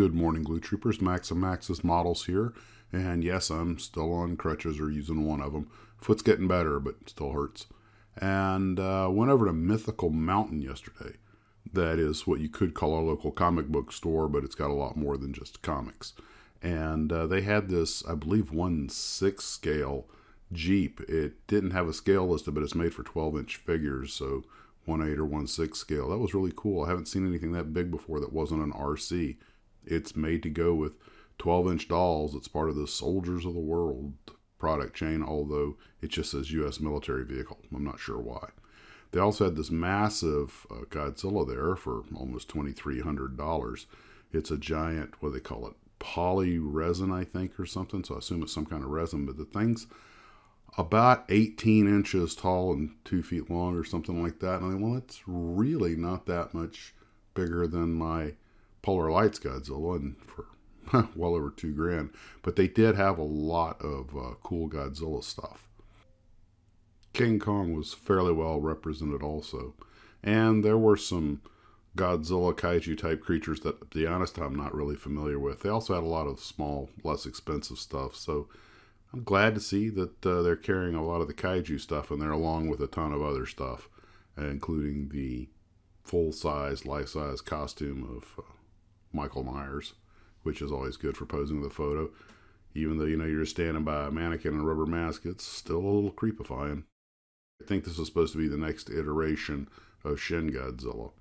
Good morning, Glue Troopers. Max and Max's models here. And yes, I'm still on crutches or using one of them. Foot's getting better, but still hurts. And went over to Mythical Mountain yesterday. That is what you could call a local comic book store, but it's got a lot more than just comics. And they had this, I believe, 1/6 scale Jeep. It didn't have a scale listed, but it's made for 12-inch figures, so 1/8 or 1/6 scale. That was really cool. I haven't seen anything that big before that wasn't an RC. It's made to go with 12-inch dolls. It's part of the Soldiers of the World product chain, although it just says U.S. military vehicle. I'm not sure why. They also had this massive Godzilla there for almost $2,300. It's a giant, what do they call it, poly resin, I think, or something. So I assume it's some kind of resin, but the thing's about 18 inches tall and 2 feet long or something like that. And I think, well, it's really not that much bigger than my Polar Lights Godzilla, and for well over $2,000. But they did have a lot of cool Godzilla stuff. King Kong was fairly well represented also. And there were some Godzilla kaiju type creatures that, to be honest, I'm not really familiar with. They also had a lot of small, less expensive stuff. So I'm glad to see that they're carrying a lot of the kaiju stuff in there, along with a ton of other stuff, including the full-size, life-size costume of Michael Myers, which is always good for posing with a photo. Even though, you're just standing by a mannequin and a rubber mask, it's still a little creepifying. I think this is supposed to be the next iteration of Shin Godzilla.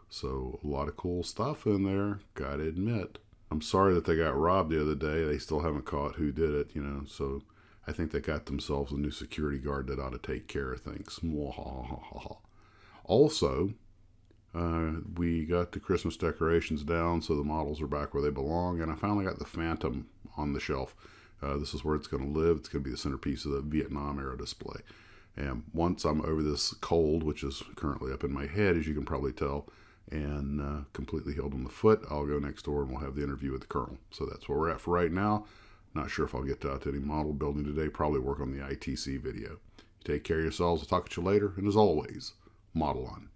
So a lot of cool stuff in there, gotta admit. I'm sorry that they got robbed the other day. They still haven't caught who did it, so I think they got themselves a new security guard that ought to take care of things. Also, we got the Christmas decorations down, so the models are back where they belong, and I finally got the Phantom on the shelf. This is where it's going to live. It's going to be the centerpiece of the Vietnam era display. And once I'm over this cold, which is currently up in my head, as you can probably tell, and completely healed on the foot, I'll go next door and we'll have the interview with the Colonel. So that's where we're at for right now. Not sure if I'll get out to any model building today. Probably work on the ITC video. Take care of yourselves. I'll talk to you later. And as always, model on.